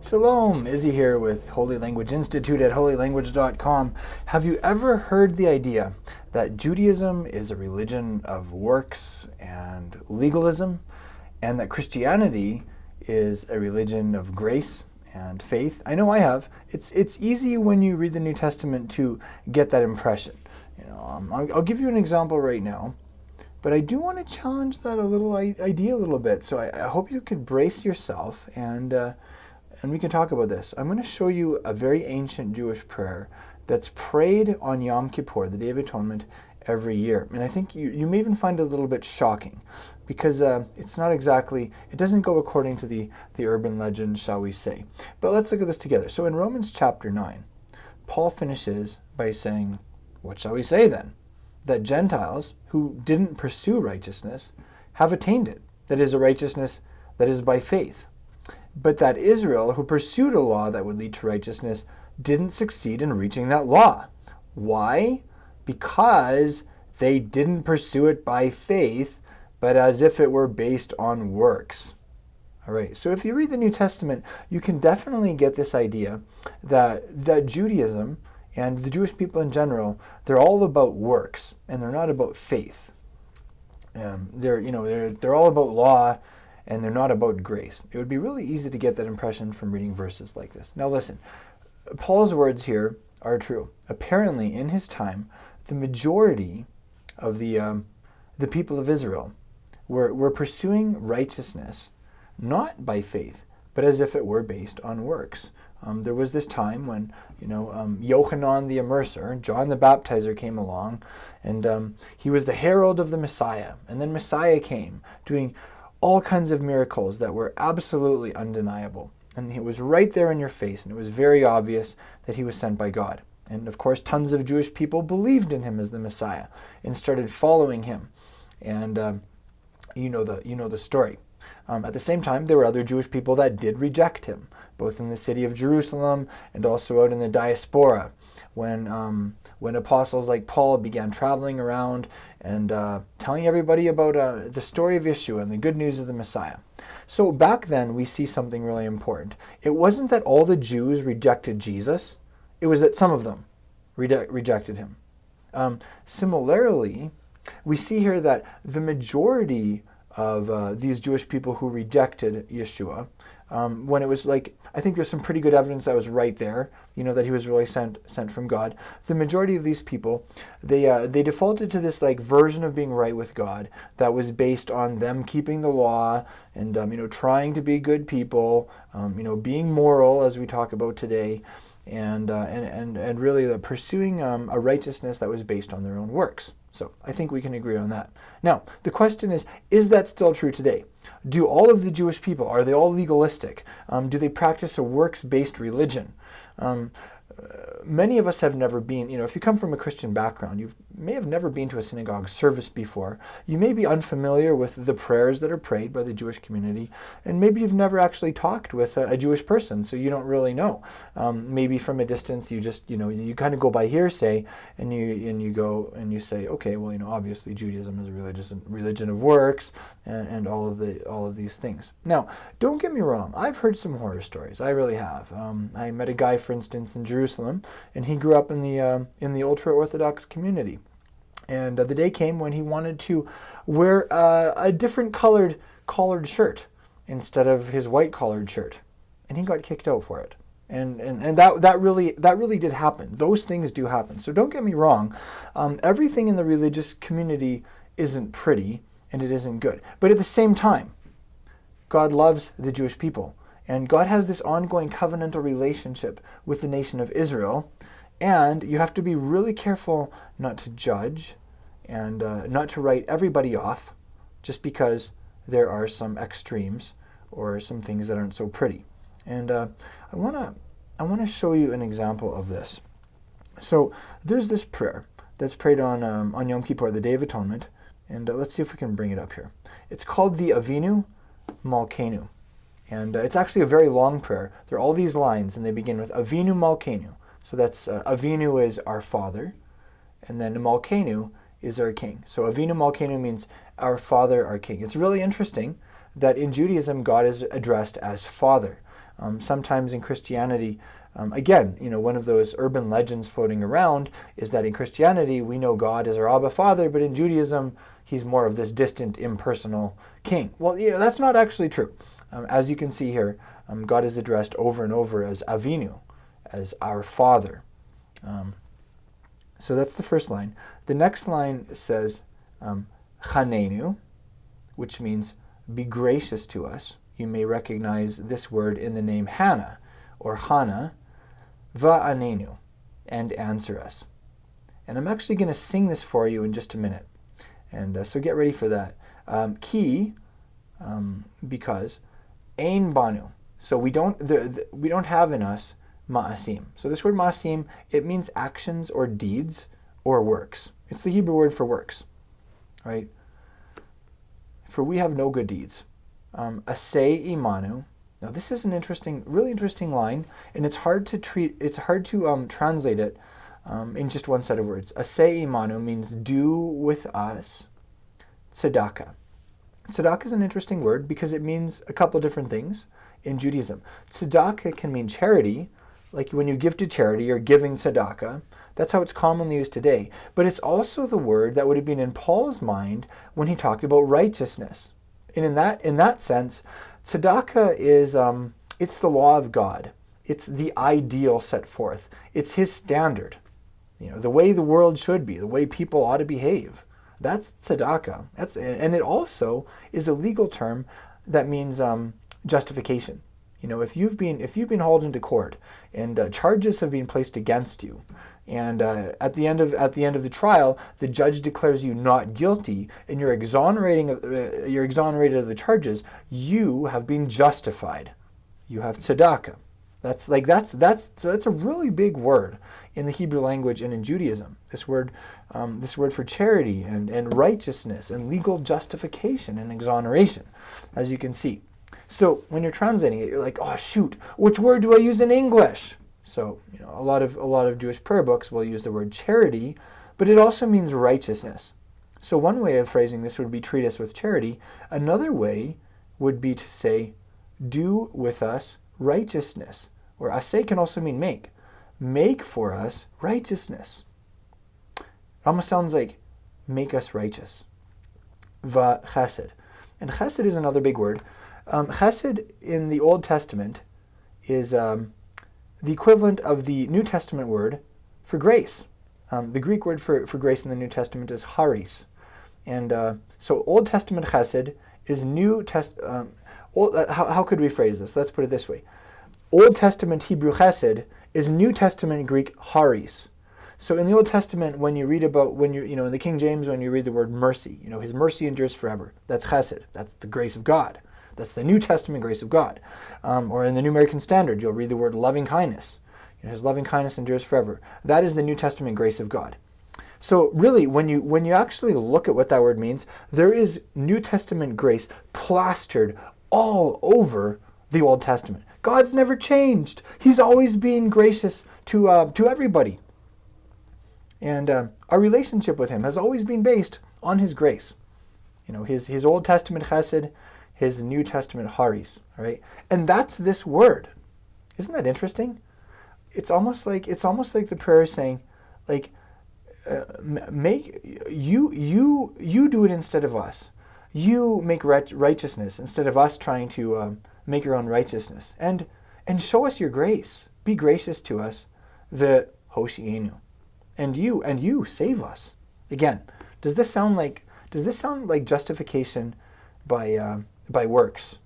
Shalom, Izzy here with Holy Language Institute at holylanguage.com. Have you ever heard the idea that Judaism is a religion of works and legalism, and that Christianity is a religion of grace and faith? I know I have. It's easy when you read the New Testament to get that impression. I'll give you an example right now, but I do want to challenge that idea a little bit. So I hope you could brace yourself and we can talk about this. I'm going to show you a very ancient Jewish prayer that's prayed on Yom Kippur, the Day of Atonement, every year. And I think you may even find it a little bit shocking because it doesn't go according to the urban legend, shall we say. But let's look at this together. So in Romans chapter 9, Paul finishes by saying, what shall we say then? That Gentiles who didn't pursue righteousness have attained it. That is a righteousness that is by faith. But that Israel, who pursued a law that would lead to righteousness, didn't succeed in reaching that law. Why? Because they didn't pursue it by faith, but as if it were based on works. All right, so if you read the New Testament, you can definitely get this idea that Judaism and the Jewish people in general, they're all about works, and they're not about faith. They're all about law, and they're not about grace. It would be really easy to get that impression from reading verses like this. Now listen, Paul's words here are true. Apparently, in his time, the majority of the people of Israel were pursuing righteousness, not by faith, but as if it were based on works. There was this time when, Yochanan the Immerser, John the Baptizer came along, and he was the herald of the Messiah. And then Messiah came, doing all kinds of miracles that were absolutely undeniable. And it was right there in your face, and it was very obvious that he was sent by God. And of course, tons of Jewish people believed in him as the Messiah and started following him. And you know the story. At the same time, there were other Jewish people that did reject him, both in the city of Jerusalem and also out in the diaspora, when apostles like Paul began traveling around and telling everybody about the story of Yeshua and the good news of the Messiah. So back then, we see something really important. It wasn't that all the Jews rejected Jesus. It was that some of them rejected him. Similarly, we see here that the majority of these Jewish people who rejected Yeshua, when it was I think there's some pretty good evidence that was right there, that he was really sent from God. The majority of these people, they defaulted to this version of being right with God that was based on them keeping the law and trying to be good people, being moral as we talk about today, and really pursuing a righteousness that was based on their own works. So I think we can agree on that. Now, the question is that still true today? Do all of the Jewish people, are they all legalistic? Do they practice a works-based religion? Many of us have never been, if you come from a Christian background, you may have never been to a synagogue service before. You may be unfamiliar with the prayers that are prayed by the Jewish community, and maybe you've never actually talked with a Jewish person, so you don't really know. Maybe from a distance, you just, you kind of go by hearsay, and you go and you say, okay, well, obviously Judaism is a religion of works, and all of these things. Now, don't get me wrong. I've heard some horror stories. I really have. I met a guy, for instance, in Jerusalem, and he grew up in the ultra-Orthodox community. And the day came when he wanted to wear a different colored collared shirt instead of his white collared shirt, and he got kicked out for it. And that really did happen. Those things do happen. So don't get me wrong. Everything in the religious community isn't pretty and it isn't good. But at the same time, God loves the Jewish people. And God has this ongoing covenantal relationship with the nation of Israel, and you have to be really careful not to judge and not to write everybody off just because there are some extremes or some things that aren't so pretty. And I want to show you an example of this. So there's this prayer that's prayed on Yom Kippur, the Day of Atonement, and let's see if we can bring it up here. It's called the Avinu Malkeinu. And it's actually a very long prayer. There are all these lines, and they begin with Avinu Malkeinu. So that's Avinu is our Father, and then Malkeinu is our King. So Avinu Malkeinu means our Father, our King. It's really interesting that in Judaism, God is addressed as Father. Sometimes in Christianity, again, one of those urban legends floating around is that in Christianity we know God as our Abba Father, but in Judaism he's more of this distant, impersonal king. Well, that's not actually true. As you can see here, God is addressed over and over as Avinu, as our Father. So that's the first line. The next line says, Chanenu, which means be gracious to us. You may recognize this word in the name Hannah, or Hannah, va'anenu, and answer us. And I'm actually going to sing this for you in just a minute. And so get ready for that. Because ein banu. So we don't have in us ma'asim. So this word ma'asim, it means actions or deeds or works. It's the Hebrew word for works, right? For we have no good deeds. Asei imanu. Now this is an really interesting line, and it's hard to translate it in just one set of words. Asei imanu means do with us tzedakah. Tzedakah is an interesting word because it means a couple different things in Judaism. Tzedakah can mean charity, like when you give to charity, you're giving tzedakah. That's how it's commonly used today. But it's also the word that would have been in Paul's mind when he talked about righteousness. And in that sense, tzedakah is it's the law of God. It's the ideal set forth. It's his standard. The way the world should be, the way people ought to behave. That's tzedakah. And it also is a legal term that means justification. If you've been hauled into court and charges have been placed against you, and at the end of the trial, the judge declares you not guilty, and you're exonerated of the charges, you have been justified. You have tzedakah. That's a really big word in the Hebrew language and in Judaism. This word for charity and righteousness and legal justification and exoneration, as you can see. So when you're translating it, you're like, oh shoot, which word do I use in English? So a lot of Jewish prayer books will use the word charity, but it also means righteousness. So one way of phrasing this would be treat us with charity. Another way would be to say, do with us righteousness. Or aseh can also mean make. Make for us righteousness. It almost sounds like make us righteous. Chesed. And chesed is another big word. Chesed in the Old Testament is the equivalent of the New Testament word for grace. The Greek word for grace in the New Testament is charis. And so Old Testament chesed is New Testament... how could we phrase this? Let's put it this way. Old Testament Hebrew chesed is New Testament Greek charis. So in the Old Testament, when you read about, in the King James, when you read the word mercy, his mercy endures forever. That's chesed. That's the grace of God. That's the New Testament grace of God. Or in the New American Standard, you'll read the word loving kindness. His loving kindness endures forever. That is the New Testament grace of God. So really, when you actually look at what that word means, there is New Testament grace plastered all over the Old Testament. God's never changed. He's always been gracious to everybody. And our relationship with him has always been based on his grace. His Old Testament chesed, his New Testament charis, all right? And that's this word. Isn't that interesting? It's almost like the prayer is saying, make you do it instead of us. You make righteousness instead of us trying to make your own righteousness, and show us your grace. Be gracious to us, the Hoshienu, and you save us. Again, does this sound like justification by works?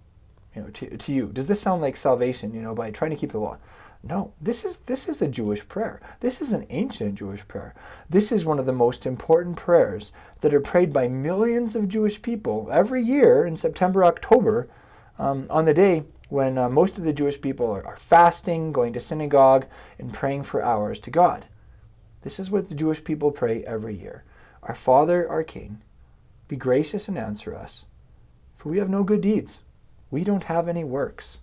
To you, does this sound like salvation? By trying to keep the law? No, this is a Jewish prayer. This is an ancient Jewish prayer. This is one of the most important prayers that are prayed by millions of Jewish people every year in September, October, on the day when most of the Jewish people are fasting, going to synagogue, and praying for hours to God. This is what the Jewish people pray every year. Our Father, our King, be gracious and answer us, for we have no good deeds. We don't have any works.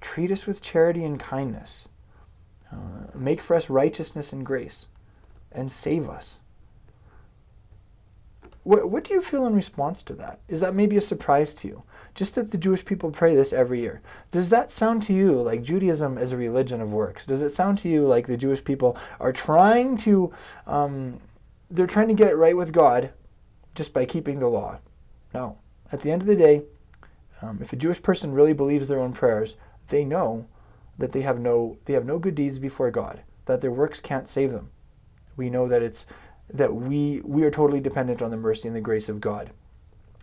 Treat us with charity and kindness. Make for us righteousness and grace, and save us. what do you feel in response to that? Is that maybe a surprise to you? Just that the Jewish people pray this every year. Does that sound to you like Judaism is a religion of works? Does it sound to you like the Jewish people are trying to, they're trying to get right with God just by keeping the law? No. At the end of the day, if a Jewish person really believes their own prayers, they know that they have no good deeds before God, that their works can't save them. We know that we are totally dependent on the mercy and the grace of God,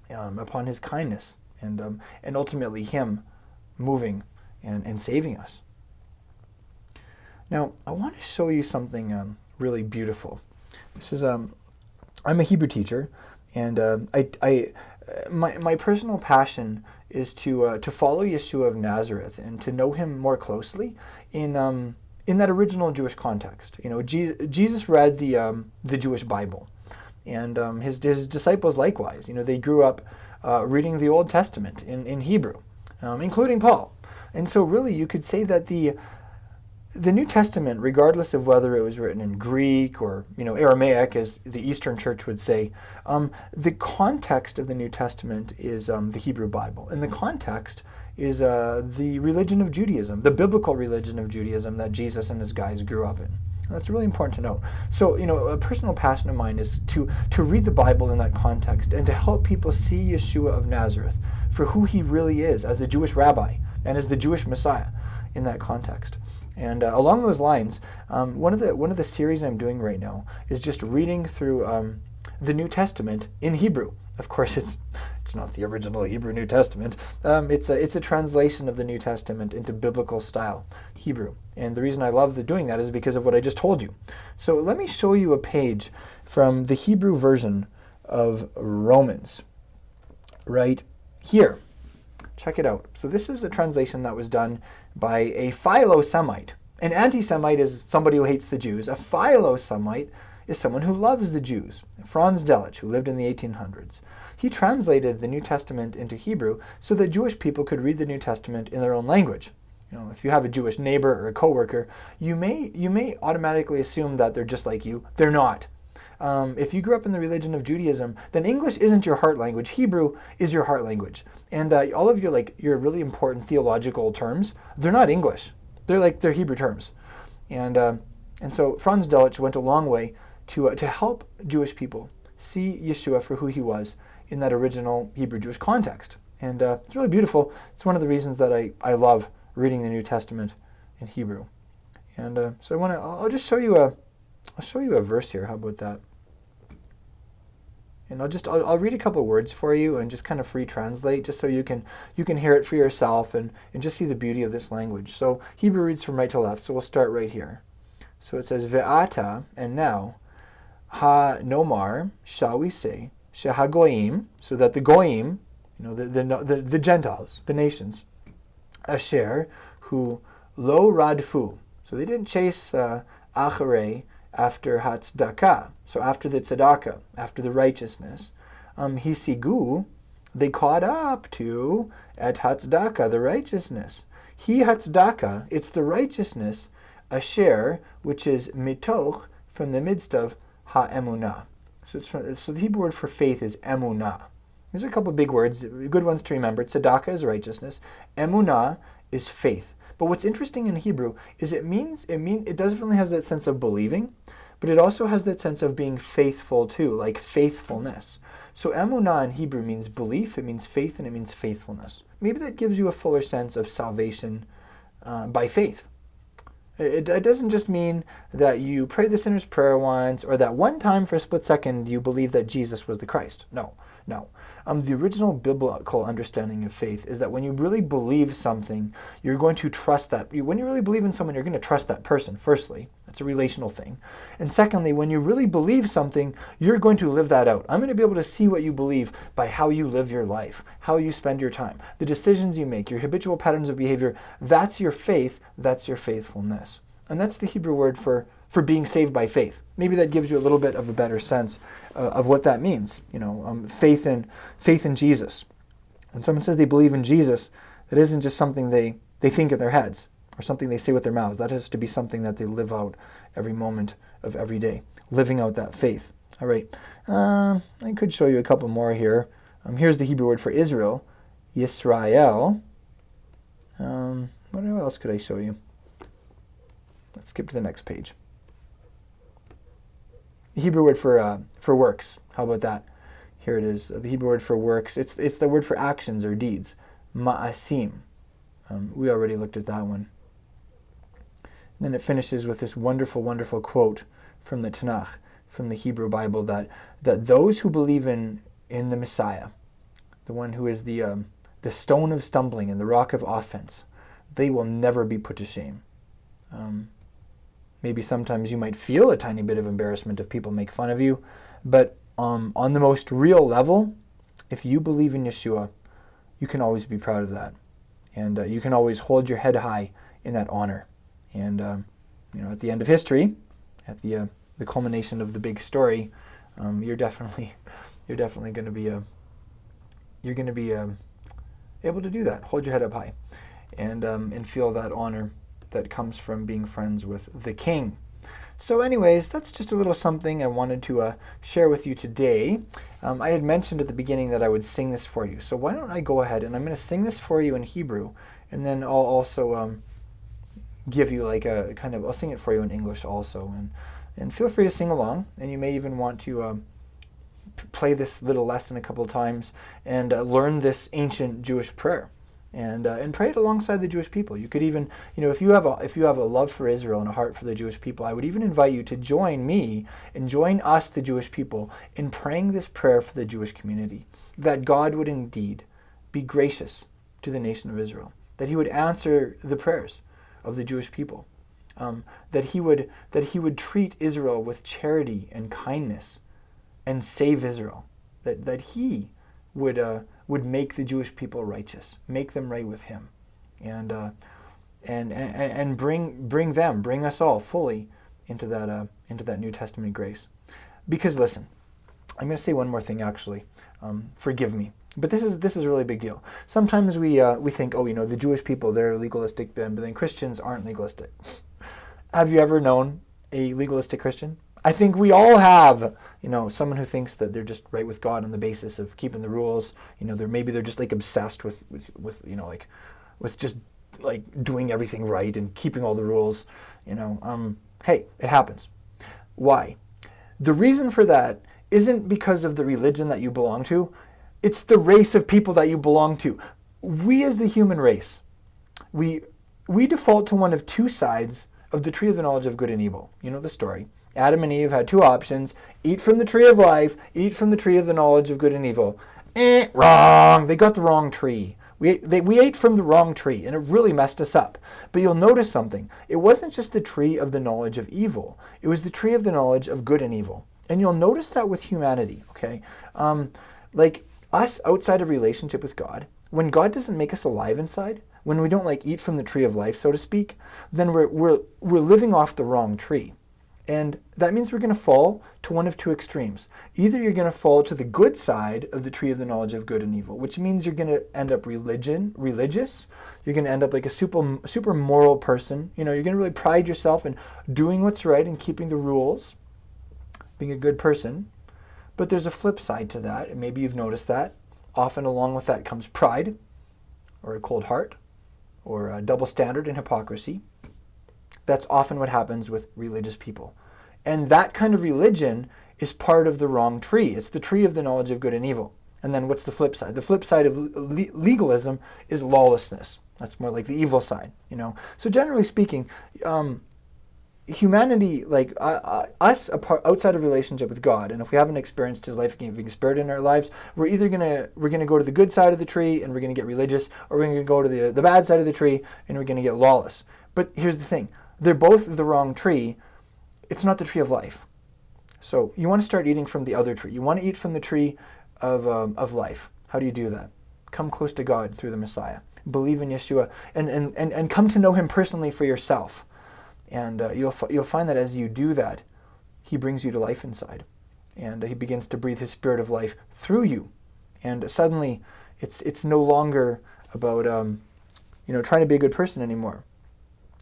upon His kindness, and ultimately Him moving and saving us. Now, I want to show you something really beautiful. This is I'm a Hebrew teacher, and my personal passion is to follow Yeshua of Nazareth and to know him more closely in that original Jewish context. Jesus read the Jewish Bible, and his disciples likewise. They grew up reading the Old Testament in Hebrew, including Paul. And so really you could say that the New Testament, regardless of whether it was written in Greek or Aramaic, as the Eastern Church would say, the context of the New Testament is the Hebrew Bible. And the context is the religion of Judaism, the biblical religion of Judaism that Jesus and his guys grew up in. And that's really important to note. So, a personal passion of mine is to read the Bible in that context and to help people see Yeshua of Nazareth for who he really is as a Jewish rabbi and as the Jewish Messiah in that context. And along those lines, one of the series I'm doing right now is just reading through the New Testament in Hebrew. Of course, it's not the original Hebrew New Testament. It's a translation of the New Testament into biblical style Hebrew. And the reason I love doing that is because of what I just told you. So let me show you a page from the Hebrew version of Romans right here. Check it out. So this is a translation that was done by a Philo-Semite. An anti-Semite is somebody who hates the Jews. A Philo-Semite is someone who loves the Jews. Franz Delitzsch, who lived in the 1800s. He translated the New Testament into Hebrew so that Jewish people could read the New Testament in their own language. If you have a Jewish neighbor or a coworker, you may automatically assume that they're just like you. They're not. If you grew up in the religion of Judaism, then English isn't your heart language. Hebrew is your heart language. And all of your really important theological terms, they're not English. They're Hebrew terms. And so Franz Delitzsch went a long way to help Jewish people see Yeshua for who he was in that original Hebrew Jewish context. And it's really beautiful. It's one of the reasons that I love reading the New Testament in Hebrew. And so I'll just show you a verse here. How about that? And I'll read a couple of words for you and just kind of free translate, just so you can hear it for yourself and just see the beauty of this language. So Hebrew reads from right to left, so we'll start right here. So it says, Ve'ata, and now, ha nomar, shall we say, shehagoyim, so that the goyim, the Gentiles, the nations, asher, who lo radfu, so they didn't chase acharei, after hatzdaka, so after the tzedakah, after the righteousness, hisigu, they caught up to at hatzdaka, the righteousness. He hatzdaka, it's the righteousness, asher, which is mitoch, from the midst of ha'emunah. So the Hebrew word for faith is emunah. These are a couple of big words, good ones to remember. Tzedakah is righteousness. Emunah is faith. But what's interesting in Hebrew is it definitely has that sense of believing, but it also has that sense of being faithful too, like faithfulness. So emunah in Hebrew means belief, it means faith, and it means faithfulness. Maybe that gives you a fuller sense of salvation by faith. It doesn't just mean that you pray the sinner's prayer once, or that one time for a split second you believe that Jesus was the Christ. No. The original biblical understanding of faith is that when you really believe something, you're going to trust that. When you really believe in someone, you're going to trust that person, firstly. That's a relational thing. And secondly, when you really believe something, you're going to live that out. I'm going to be able to see what you believe by how you live your life, how you spend your time, the decisions you make, your habitual patterns of behavior. That's your faith, that's your faithfulness. And that's the Hebrew word for being saved by faith. Maybe that gives you a little bit of a better sense of what that means. Faith in Jesus. When someone says they believe in Jesus, that isn't just something they think in their heads or something they say with their mouths. That has to be something that they live out every moment of every day, living out that faith. All right. I could show you a couple more here. Here's the Hebrew word for Israel, Yisrael. What else could I show you? Let's skip to the next page. The Hebrew word for works. How about that? Here it is. The Hebrew word for works. It's the word for actions or deeds. Ma'asim. We already looked at that one. And then it finishes with this wonderful, wonderful quote from the Tanakh, from the Hebrew Bible, that those who believe in the Messiah, the one who is the stone of stumbling and the rock of offense, they will never be put to shame. Maybe sometimes you might feel a tiny bit of embarrassment if people make fun of you, but on the most real level, if you believe in Yeshua, you can always be proud of that. And you can always hold your head high in that honor. And at the end of history, at the culmination of the big story, you're definitely going to be able to do that. Hold your head up high, and feel that honor that comes from being friends with the King. So anyways, that's just a little something I wanted to share with you today. I had mentioned at the beginning that I would sing this for you. So why don't I go ahead and I'm going to sing this for you in Hebrew, and then I'll also give you like a kind of, I'll sing it for you in English also. And feel free to sing along, and you may even want to play this little lesson a couple of times and learn this ancient Jewish prayer. And pray it alongside the Jewish people. You could even, if you have a love for Israel and a heart for the Jewish people, I would even invite you to join me and join us, the Jewish people, in praying this prayer for the Jewish community, that God would indeed be gracious to the nation of Israel, that He would answer the prayers of the Jewish people, that He would treat Israel with charity and kindness, and save Israel, that He would make the Jewish people righteous, make them right with Him, and bring us all fully into that New Testament grace. Because listen, I'm going to say one more thing. Actually, forgive me, but this is a really big deal. Sometimes we think, the Jewish people, they're legalistic, but then Christians aren't legalistic. Have you ever known a legalistic Christian? I think we all have, someone who thinks that they're just right with God on the basis of keeping the rules. They're just like obsessed with just like doing everything right and keeping all the rules. Hey, it happens. Why? The reason for that isn't because of the religion that you belong to. It's the race of people that you belong to. We as the human race, we default to one of two sides of the tree of the knowledge of good and evil. You know the story. Adam and Eve had two options: eat from the tree of life, eat from the tree of the knowledge of good and evil. Wrong. They got the wrong tree. We ate from the wrong tree, and it really messed us up. But you'll notice something. It wasn't just the tree of the knowledge of evil. It was the tree of the knowledge of good and evil. And you'll notice that with humanity, okay? Like us outside of relationship with God, when God doesn't make us alive inside, when we don't eat from the tree of life, so to speak, then we're living off the wrong tree. And that means we're going to fall to one of two extremes. Either you're going to fall to the good side of the tree of the knowledge of good and evil, which means you're going to end up religious. You're going to end up like a super moral person. You're going to really pride yourself in doing what's right and keeping the rules, being a good person. But there's a flip side to that, and maybe you've noticed that. Often along with that comes pride, or a cold heart, or a double standard and hypocrisy. That's often what happens with religious people. And that kind of religion is part of the wrong tree. It's the tree of the knowledge of good and evil. And then what's the flip side? The flip side of legalism is lawlessness. That's more like the evil side, So generally speaking, humanity, us outside of relationship with God, and if we haven't experienced His life-giving Spirit in our lives, we're gonna go to the good side of the tree and we're gonna get religious, or we're gonna go to the bad side of the tree and we're gonna get lawless. But here's the thing. They're both the wrong tree. It's not the tree of life. So you want to start eating from the other tree. You want to eat from the tree of life. How do you do that? Come close to God through the Messiah. Believe in Yeshua and come to know Him personally for yourself. And you'll find that as you do that, He brings you to life inside. And He begins to breathe His Spirit of life through you. And suddenly it's no longer about trying to be a good person anymore.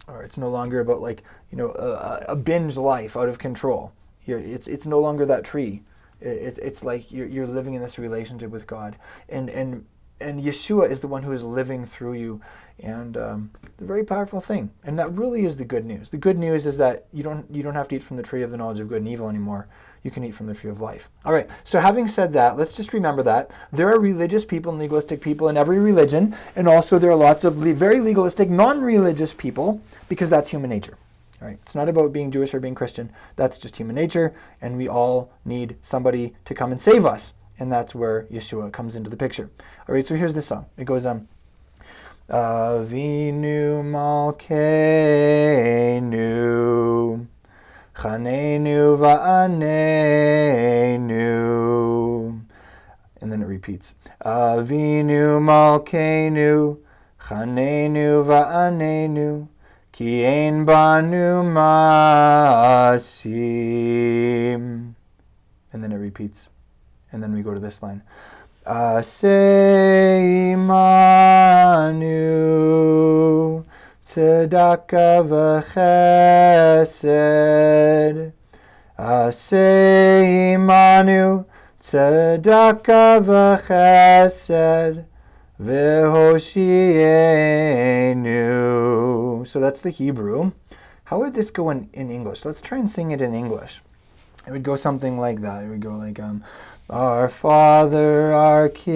Or it's no longer about a binge life out of control. It's no longer that tree. It's like you're living in this relationship with God, and Yeshua is the one who is living through you, and it's a very powerful thing. And that really is the good news. The good news is that you don't have to eat from the tree of the knowledge of good and evil anymore. You can eat from the tree of life. All right, so having said that, let's just remember that there are religious people and legalistic people in every religion, and also there are lots of very legalistic, non-religious people, because that's human nature. All right, it's not about being Jewish or being Christian. That's just human nature, and we all need somebody to come and save us, and that's where Yeshua comes into the picture. All right, so here's the song. It goes, Avinu Malkeinu Chanenu va'anenu. And then it repeats. Avinu Malkeinu Chanenu va'anenu Ki ein banu masim. And then it repeats. And then we go to this line. Aseh imanu tzedakah v'chesed. Aseh imanu tzedakah v'chesed v'hoshienu. So that's the Hebrew. How would this go in English? Let's try and sing it in English. It would go something like that. It would go like, Our Father, our King,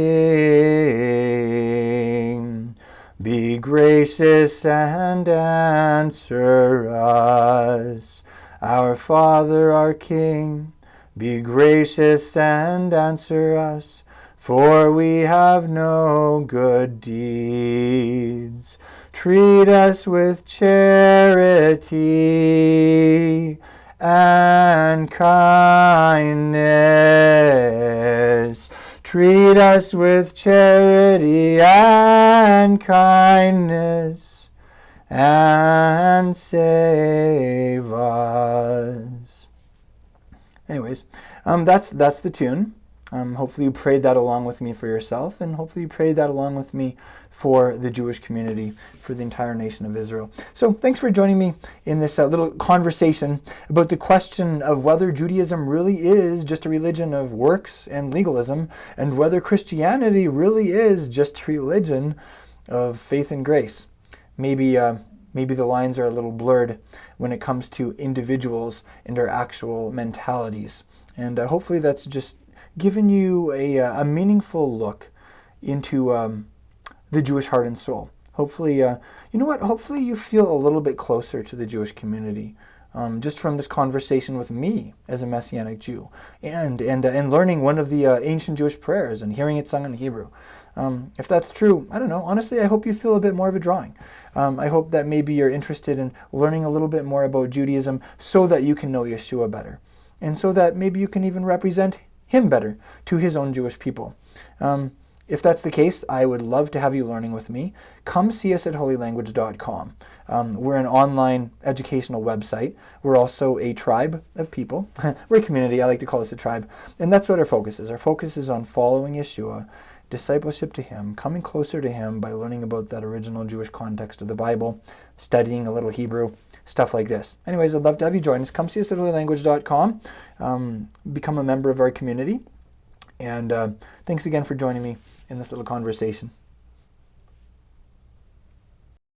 be gracious and answer us. Our Father, our King, be gracious and answer us, for we have no good deeds. Treat us with charity and kindness. Treat us with charity and kindness, and save us. Anyways, that's the tune. Hopefully you prayed that along with me for yourself, and hopefully you prayed that along with me for the Jewish community, for the entire nation of Israel. So thanks for joining me in this little conversation about the question of whether Judaism really is just a religion of works and legalism, and whether Christianity really is just a religion of faith and grace. Maybe the lines are a little blurred when it comes to individuals and their actual mentalities. And hopefully that's just given you a meaningful look into the Jewish heart and soul. Hopefully, hopefully you feel a little bit closer to the Jewish community just from this conversation with me as a Messianic Jew, and learning one of the ancient Jewish prayers and hearing it sung in Hebrew. If that's true, I don't know. Honestly, I hope you feel a bit more of a drawing. I hope that maybe you're interested in learning a little bit more about Judaism so that you can know Yeshua better, and so that maybe you can even represent him better to his own Jewish people. If that's the case, I would love to have you learning with me. Come see us at holylanguage.com. We're an online educational website. We're also a tribe of people. We're a community. I like to call us a tribe. And that's what our focus is. Our focus is on following Yeshua, discipleship to him, coming closer to him by learning about that original Jewish context of the Bible, studying a little Hebrew, stuff like this. Anyways, I'd love to have you join us. Come see us at holylanguage.com. Become a member of our community. And thanks again for joining me in this little conversation.